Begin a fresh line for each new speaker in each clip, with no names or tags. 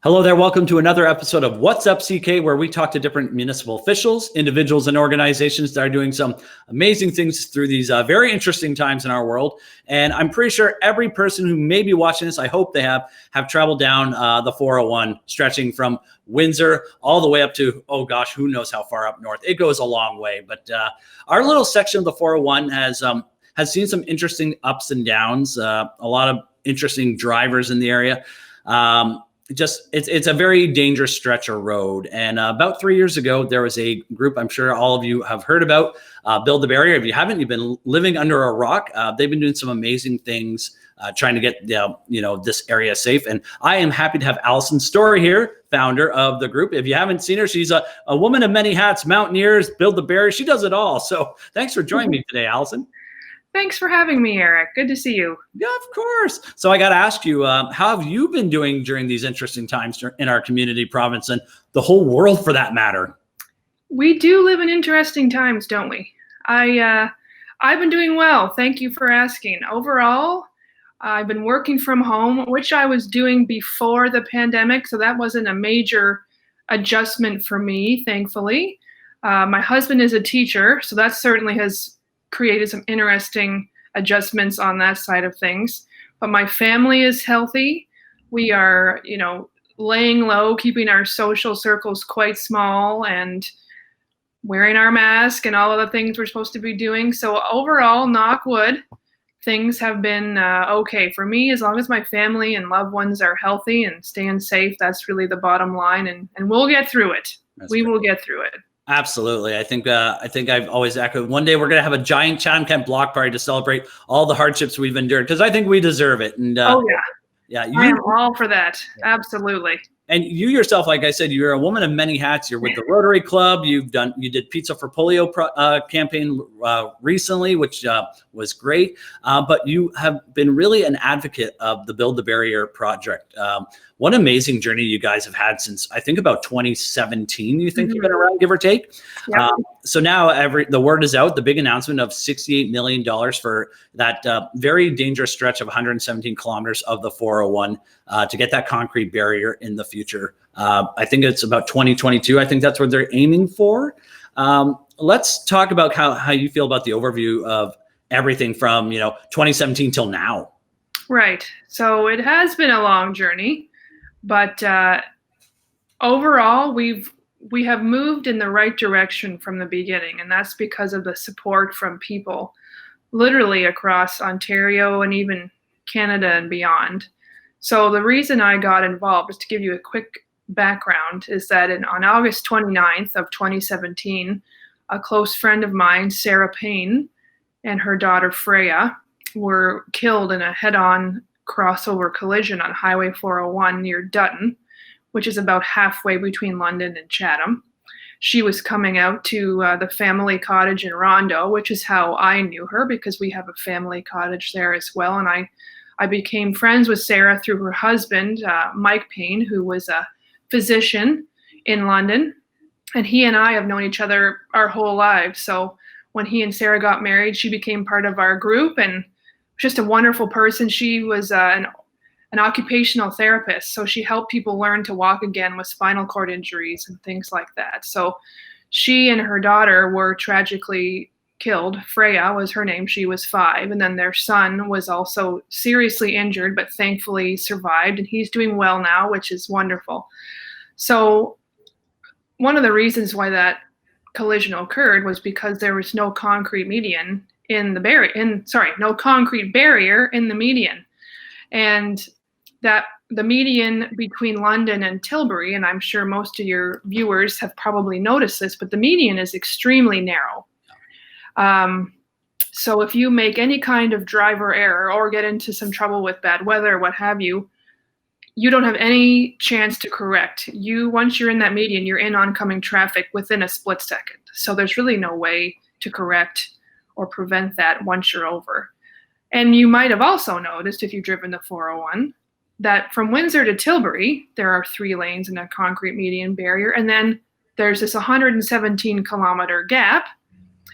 Hello there. Welcome to another episode of What's Up CK, where we talk to different municipal officials, individuals, and organizations that are doing some amazing things through these very interesting times in our world. And I'm pretty sure every person who may be watching this, I hope they have traveled down the 401, stretching from Windsor all the way up to, oh gosh, who knows how far up north. It goes a long way. But our little section of the 401 has seen some interesting ups and downs, a lot of interesting drivers in the area. It's a very dangerous stretch of road. And about 3 years ago, there was a group I'm sure all of you have heard about, Build the Barrier. If you haven't, you've been living under a rock. They've been doing some amazing things, trying to get this area safe. And I am happy to have Alysson Storey here, founder of the group. If you haven't seen her, she's a woman of many hats, mountaineers, Build the Barrier. She does it all. So thanks for joining me today, Alysson.
Thanks for having me, Yurek. Good to see you.
Yeah, of course. So I got to ask you, how have you been doing during these interesting times in our community, province, and the whole world for that matter?
We do live in interesting times, don't we? I've been doing well. Thank you for asking. Overall, I've been working from home, which I was doing before the pandemic, so that wasn't a major adjustment for me, thankfully. My husband is a teacher, so that certainly has created some interesting adjustments on that side of things. But my family is healthy. We are, laying low, keeping our social circles quite small and wearing our mask and all of the things we're supposed to be doing. So overall, knock wood, things have been okay for me. As long as my family and loved ones are healthy and staying safe, that's really the bottom line. And we'll get through it. We will get through it.
Absolutely. I think I've always echoed, one day we're going to have a giant Chatham-Kent block party to celebrate all the hardships we've endured, because I think we deserve it. And
I am all for that. Yeah. Absolutely.
And you yourself, like I said, you're a woman of many hats. You're with the Rotary Club. You did Pizza for Polio campaign recently, which was great. But you have been really an advocate of the Build the Barrier project. What an amazing journey you guys have had since, I think, about 2017. You think you've been around, give or take?
Yep.
So now the word is out, the big announcement of $68 million for that very dangerous stretch of 117 kilometers of the 401 to get that concrete barrier in the future. I think it's about 2022. I think that's what they're aiming for. Let's talk about how you feel about the overview of everything from 2017 till now.
Right. So it has been a long journey, but overall we have moved in the right direction from the beginning, and that's because of the support from people literally across Ontario and even Canada and beyond. So the reason I got involved, just to give you a quick background, is that on August 29th of 2017, a close friend of mine, Sarah Payne, and her daughter Freya were killed in a head-on crossover collision on Highway 401 near Dutton, which is about halfway between London and Chatham. She was coming out to the family cottage in Rondo, which is how I knew her, because we have a family cottage there as well. And I became friends with Sarah through her husband, Mike Payne, who was a physician in London. And he and I have known each other our whole lives. So when he and Sarah got married, she became part of our group and just a wonderful person. She was an occupational therapist, so she helped people learn to walk again with spinal cord injuries and things like that. So she and her daughter were tragically killed. Freya was her name. She was 5. And then their son was also seriously injured, but thankfully survived. And he's doing well now, which is wonderful. So one of the reasons why that collision occurred was because there was no concrete median in the barrier, no concrete barrier in the median. And that the median between London and Tilbury, and I'm sure most of your viewers have probably noticed this, but the median is extremely narrow. So if you make any kind of driver error or get into some trouble with bad weather, what have you, you don't have any chance to correct. Once you're in that median, you're in oncoming traffic within a split second. So there's really no way to correct or prevent that once you're over. And you might have also noticed, if you've driven the 401, that from Windsor to Tilbury, there are 3 lanes and a concrete median barrier. And then there's this 117 kilometer gap.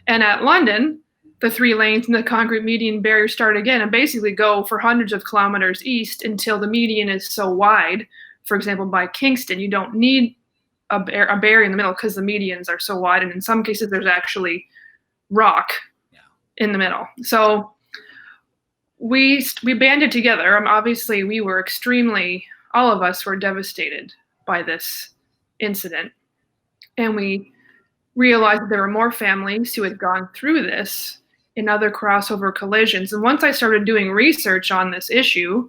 And at London, the 3 lanes and the concrete median barrier start again and basically go for hundreds of kilometers east until the median is so wide for example, by Kingston, you don't need a barrier in the middle because the medians are so wide, and in some cases there's actually rock in the middle. So we banded together. Obviously, we were all of us were devastated by this incident, and we realized that there were more families who had gone through this in other crossover collisions. And once I started doing research on this issue,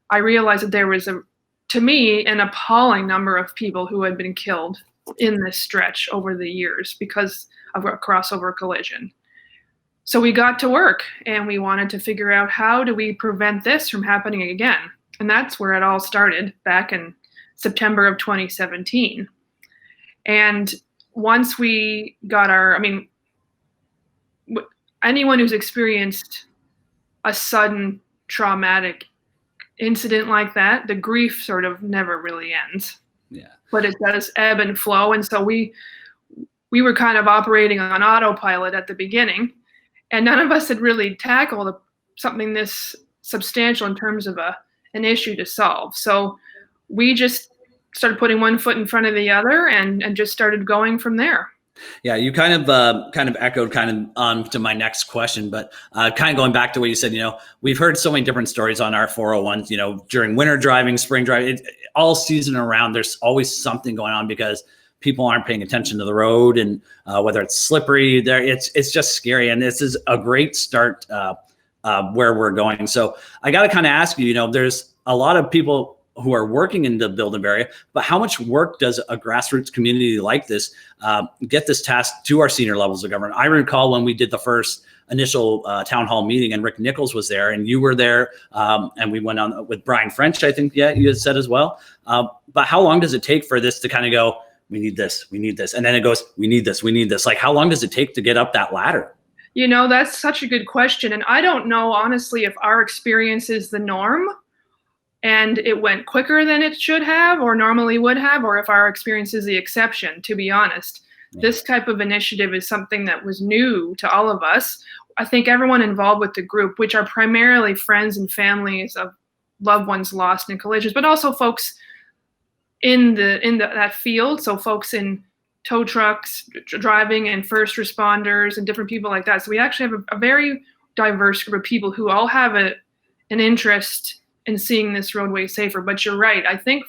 I realized that there was to me, an appalling number of people who had been killed in this stretch over the years because of a crossover collision. So we got to work and we wanted to figure out, how do we prevent this from happening again? And that's where it all started back in September of 2017. And once we got anyone who's experienced a sudden traumatic incident like that, the grief sort of never really ends.
Yeah.
But it does ebb and flow. And so we were kind of operating on autopilot at the beginning, and none of us had really tackled something this substantial in terms of an issue to solve. So we just started putting one foot in front of the other and just started going from there.
Yeah, you kind of echoed to my next question, but kind of going back to what you said, we've heard so many different stories on our 401s, during winter driving, spring driving, all season around, there's always something going on because people aren't paying attention to the road, and whether it's slippery there, it's just scary. And this is a great start where we're going. So I got to kind of ask you, there's a lot of people who are working in the build-up area, but how much work does a grassroots community like this get this task to our senior levels of government? I recall when we did the first initial town hall meeting, and Rick Nicholls was there, and you were there, and we went on with Brian French, I think, you had said as well. But how long does it take for this to kind of go, we need this, and then it goes, we need this. Like, how long does it take to get up that ladder?
That's such a good question. And I don't know, honestly, if our experience is the norm and it went quicker than it should have or normally would have, or if our experience is the exception, to be honest. Yeah. This type of initiative is something that was new to all of us. I think everyone involved with the group, which are primarily friends and families of loved ones lost in collisions, but also folks in that field. So folks in tow trucks, driving, and first responders, and different people like that. So we actually have a very diverse group of people who all have an interest in seeing this roadway safer. But you're right. I think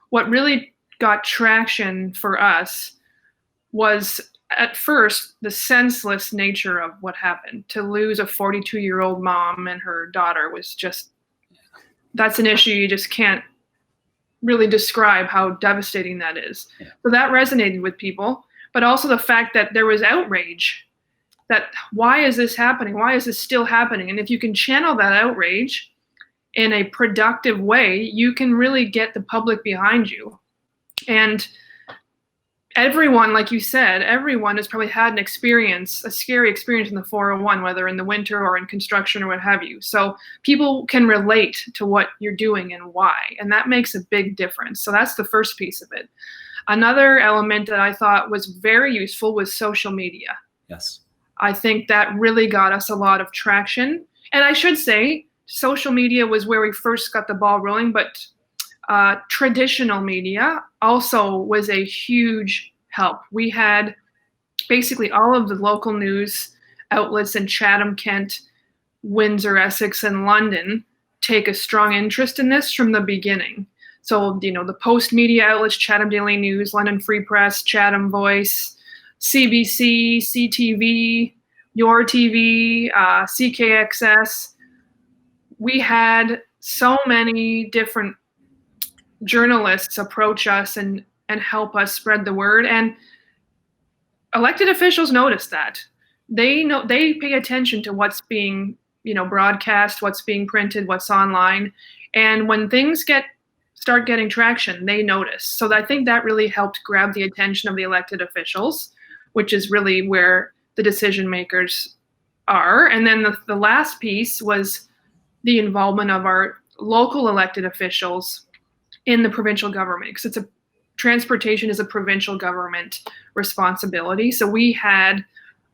what really got traction for us was, at first, the senseless nature of what happened. To lose a 42-year-old mom and her daughter was just, that's an issue you just can't really describe how devastating that is. Yeah. So that resonated with people, but also the fact that there was outrage, that why is this happening? Why is this still happening? And if you can channel that outrage in a productive way, you can really get the public behind you. And everyone, like you said, everyone has probably had a scary experience in the 401, whether in the winter or in construction or what have you. So people can relate to what you're doing and why, and that makes a big difference. So that's the first piece of it. Another element that I thought was very useful was social media.
Yes.
I think that really got us a lot of traction. And I should say, social media was where we first got the ball rolling, but traditional media also was a huge help. We had basically all of the local news outlets in Chatham-Kent, Windsor, Essex, and London take a strong interest in this from the beginning. So, the post media outlets, Chatham Daily News, London Free Press, Chatham Voice, CBC, CTV, Your TV, CKXS. We had so many different journalists approach us and help us spread the word. And elected officials notice that. They pay attention to what's being, broadcast, what's being printed, what's online. And when things start getting traction, they notice. So I think that really helped grab the attention of the elected officials, which is really where the decision makers are. And then the last piece was the involvement of our local elected officials in the provincial government, because transportation is a provincial government responsibility. So we had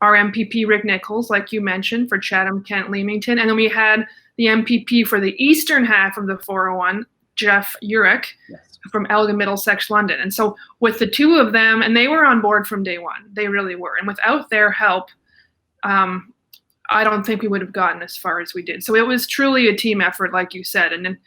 our MPP Rick Nicholls, like you mentioned, for Chatham-Kent, Leamington, and then we had the MPP for the eastern half of the 401, Jeff Yurek
Yes.
from Elgin-Middlesex-London. And so with the two of them, and they were on board from day one, they really were. And without their help, I don't think we would have gotten as far as we did. So it was truly a team effort, like you said. And then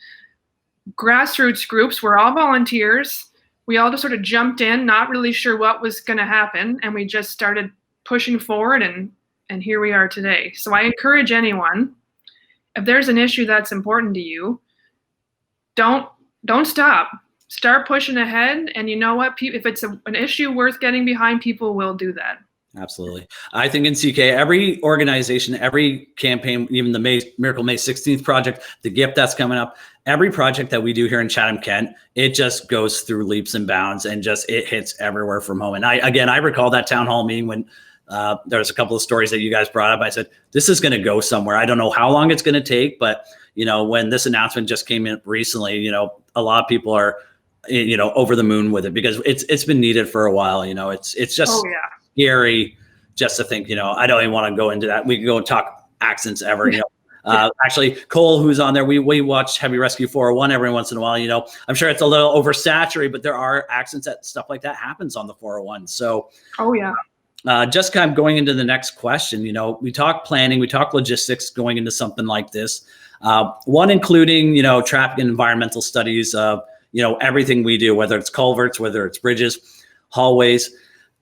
grassroots groups were all volunteers. We all just sort of jumped in, not really sure what was going to happen. And we just started pushing forward, and here we are today. So I encourage anyone, if there's an issue that's important to you, don't stop. Start pushing ahead. And you know what? If it's an issue worth getting behind, people will do that.
Absolutely. I think in CK, every organization, every campaign, even the Miracle May 16th project, the gift that's coming up, every project that we do here in Chatham-Kent, it just goes through leaps and bounds and just it hits everywhere from home. And I recall that town hall meeting when there was a couple of stories that you guys brought up. I said, this is going to go somewhere. I don't know how long it's going to take, but when this announcement just came in recently, a lot of people are, over the moon with it because it's been needed for a while. It's just scary just to think, I don't even want to go into that. We can go and talk accents ever, actually Cole, who's on there, we watch Heavy Rescue 401 every once in a while, I'm sure it's a little oversaturated, but there are accents that stuff like that happens on the 401. So, just kind of going into the next question, we talk planning, we talk logistics going into something like this, one including, traffic and environmental studies of, everything we do, whether it's culverts, whether it's bridges, hallways.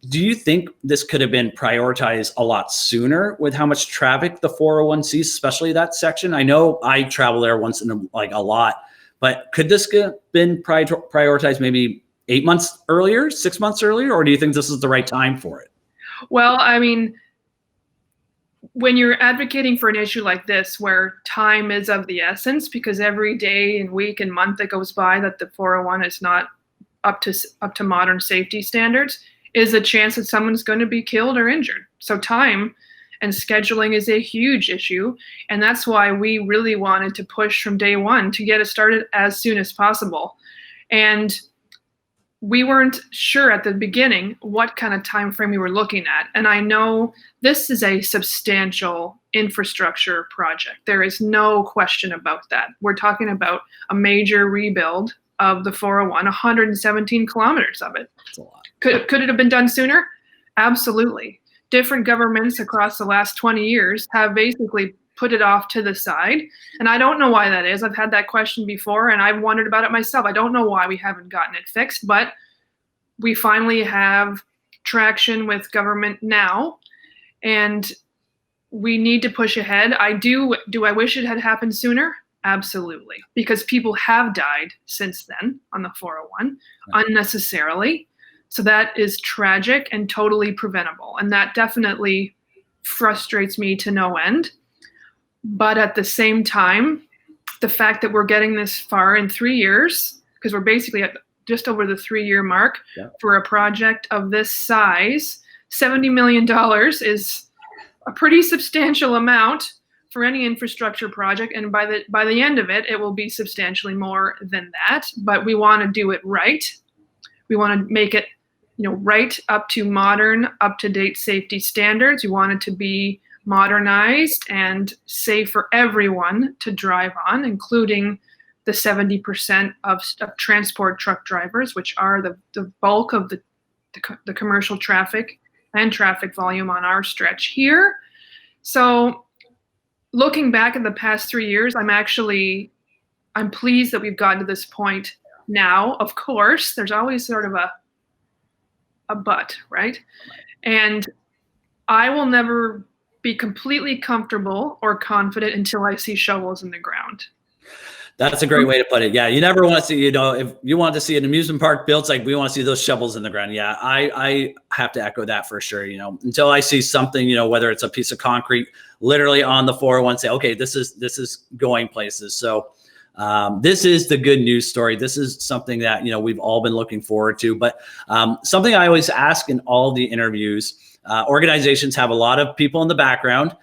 Do you think this could have been prioritized a lot sooner with how much traffic the 401 sees, especially that section? I know I travel there once in a lot, but could this have been prioritized maybe 8 months earlier, 6 months earlier, or do you think this is the right time for it?
Well, I mean, when you're advocating for an issue like this, where time is of the essence, because every day and week and month that goes by that the 401 is not up to modern safety standards, is a chance that someone's going to be killed or injured. So time and scheduling is a huge issue. And that's why we really wanted to push from day one to get it started as soon as possible. And we weren't sure at the beginning what kind of time frame we were looking at. And I know this is a substantial infrastructure project. There is no question about that. We're talking about a major rebuild of the 401, 117 kilometers of it.
That's a lot.
Could it have been done sooner? Absolutely. Different governments across the last 20 years have basically put it off to the side. And I don't know why that is. I've had that question before and I've wondered about it myself. I don't know why we haven't gotten it fixed, but we finally have traction with government now and we need to push ahead. Do I wish it had happened sooner? Absolutely. Because people have died since then on the 401 unnecessarily. So that is tragic and totally preventable. And that definitely frustrates me to no end. But at the same time, the fact that we're getting this far in 3 years, because we're basically at just over the 3-year mark for a project of this size, $70 million is a pretty substantial amount for any infrastructure project. And by the end of it, it will be substantially more than that. But we want to do it right. We want to make it right up to modern, up-to-date safety standards. We want it to be modernized and safe for everyone to drive on, including the 70% of transport truck drivers, which are the bulk of the commercial traffic and traffic volume on our stretch here. So looking back at the past 3 years, I'm pleased that we've gotten to this point now. Of course, there's always sort of a but, right? And I will never be completely comfortable or confident until I see shovels in the ground.
That's a great way to put it. Yeah, you never want to see, if you want to see an amusement park built, it's like we want to see those shovels in the ground. Yeah, I have to echo that for sure. Until I see something, whether it's a piece of concrete literally on the 401, say, okay, this is going places. So this is the good news story. This is something that, we've all been looking forward to. But something I always ask in all the interviews, organizations have a lot of people in the background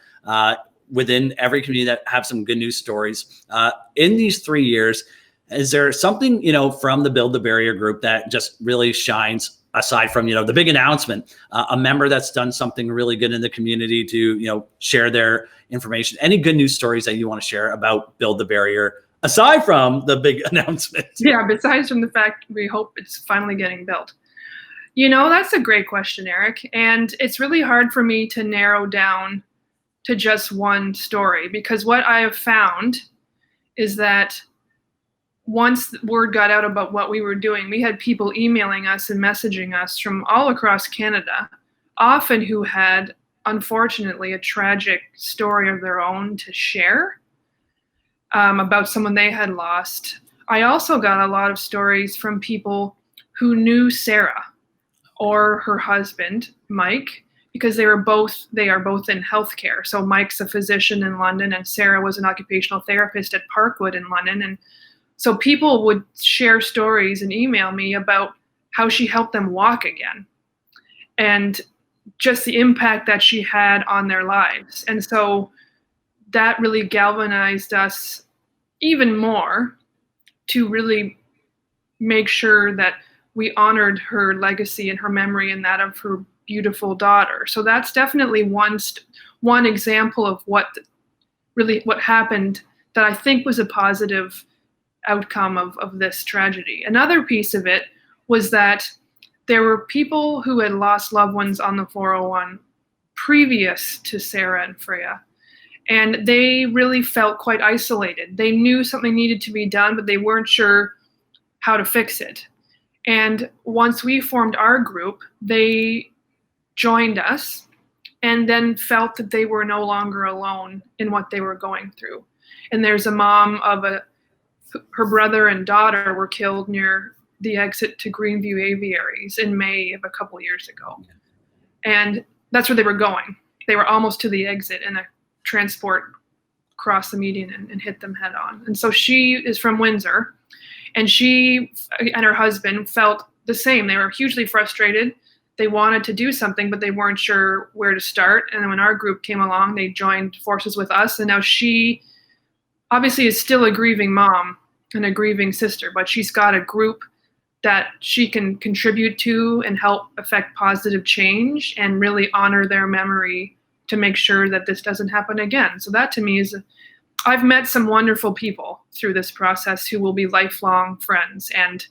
within every community that have some good news stories. In these 3 years, is there something, from the Build the Barrier group that just really shines aside from, the big announcement, a member that's done something really good in the community to, share their information? Any good news stories that you want to share about Build the Barrier aside from the big announcement.
Yeah, besides from the fact we hope it's finally getting built. You know, that's a great question, Eric. And it's really hard for me to narrow down to just one story, because what I have found is that once word got out about what we were doing, we had people emailing us and messaging us from all across Canada, often who had, unfortunately, a tragic story of their own to share about someone they had lost. I also got a lot of stories from people who knew Sarah or her husband, Mike, because they are both in healthcare. So Mike's a physician in London and Sarah was an occupational therapist at Parkwood in London. And so people would share stories and email me about how she helped them walk again and just the impact that she had on their lives. And so that really galvanized us even more to really make sure that we honored her legacy and her memory and that of her beautiful daughter. So that's definitely one example of what happened that I think was a positive outcome of this tragedy. Another piece of it was that there were people who had lost loved ones on the 401 previous to Sarah and Freya, and they really felt quite isolated. They knew something needed to be done, but they weren't sure how to fix it. And once we formed our group, they joined us and then felt that they were no longer alone in what they were going through. And there's a mom of her brother and daughter were killed near the exit to Greenview Aviaries in May of a couple years ago. And that's where they were going. They were almost to the exit and a transport crossed the median and hit them head on. And so she is from Windsor, and she and her husband felt the same. They were hugely frustrated. They wanted to do something, but they weren't sure where to start. And then when our group came along, they joined forces with us. And now she obviously is still a grieving mom and a grieving sister, but she's got a group that she can contribute to and help affect positive change and really honor their memory to make sure that this doesn't happen again. So that to me is, I've met some wonderful people through this process who will be lifelong friends. And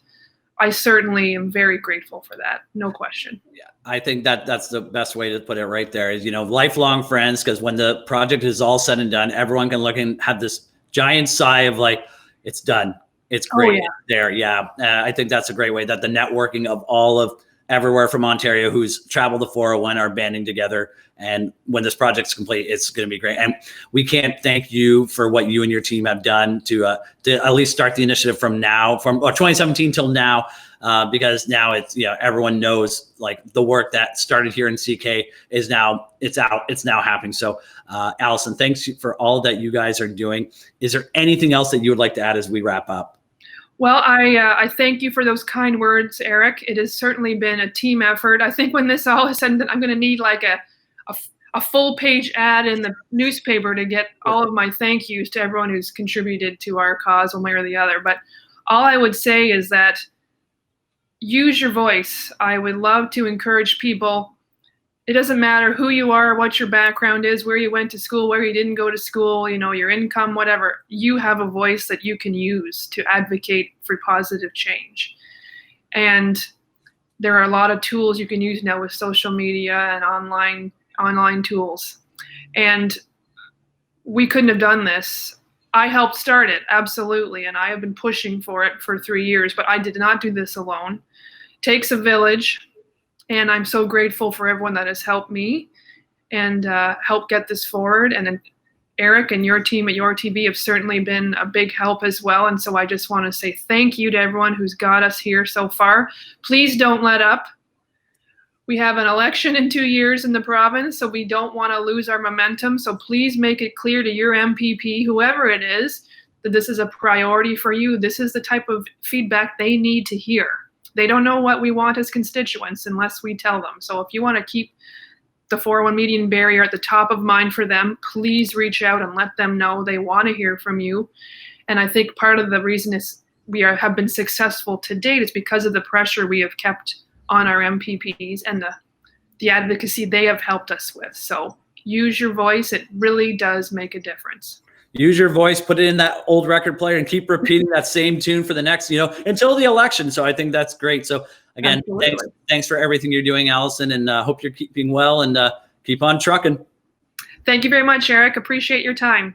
I certainly am very grateful for that. No question.
Yeah, I think that's the best way to put it right there is, lifelong friends, because when the project is all said and done, everyone can look and have this giant sigh of like, it's done. It's great.
Oh, yeah.
There. Yeah. I think that's a great way that the networking of all of everywhere from Ontario who's traveled the 401 are banding together. And when this project's complete, it's going to be great. And we can't thank you for what you and your team have done to at least start the initiative from 2017 till now, because now it's, everyone knows like the work that started here in CK is now it's now happening. So Alysson, thanks for all that you guys are doing. Is there anything else that you would like to add as we wrap up?
Well, I thank you for those kind words, Eric. It has certainly been a team effort. I think when this all is said and done, I'm going to need like a full page ad in the newspaper to get all of my thank yous to everyone who's contributed to our cause one way or the other. But all I would say is that use your voice. I would love to encourage people. It doesn't matter who you are, what your background is, where you went to school, where you didn't go to school, your income, whatever. You have a voice that you can use to advocate for positive change. And there are a lot of tools you can use now with social media and online tools. And we couldn't have done this. I helped start it, absolutely, and I have been pushing for it for 3 years, but I did not do this alone. It takes a village. And I'm so grateful for everyone that has helped me and helped get this forward. And Eric and your team at URTB have certainly been a big help as well. And so I just want to say thank you to everyone who's got us here so far. Please don't let up. We have an election in 2 years in the province, so we don't want to lose our momentum. So please make it clear to your MPP, whoever it is, that this is a priority for you. This is the type of feedback they need to hear. They don't know what we want as constituents unless we tell them. So if you want to keep the 401 median barrier at the top of mind for them, please reach out and let them know they want to hear from you. And I think part of the reason is have been successful to date is because of the pressure we have kept on our MPPs and the advocacy they have helped us with. So use your voice. It really does make a difference.
use your voice, put it in that old record player, and keep repeating that same tune for the next, until the election. So I think that's great. So again, thanks for everything you're doing, Alysson, and hope you're keeping well and keep on trucking.
Thank you very much, Eric. Appreciate your time.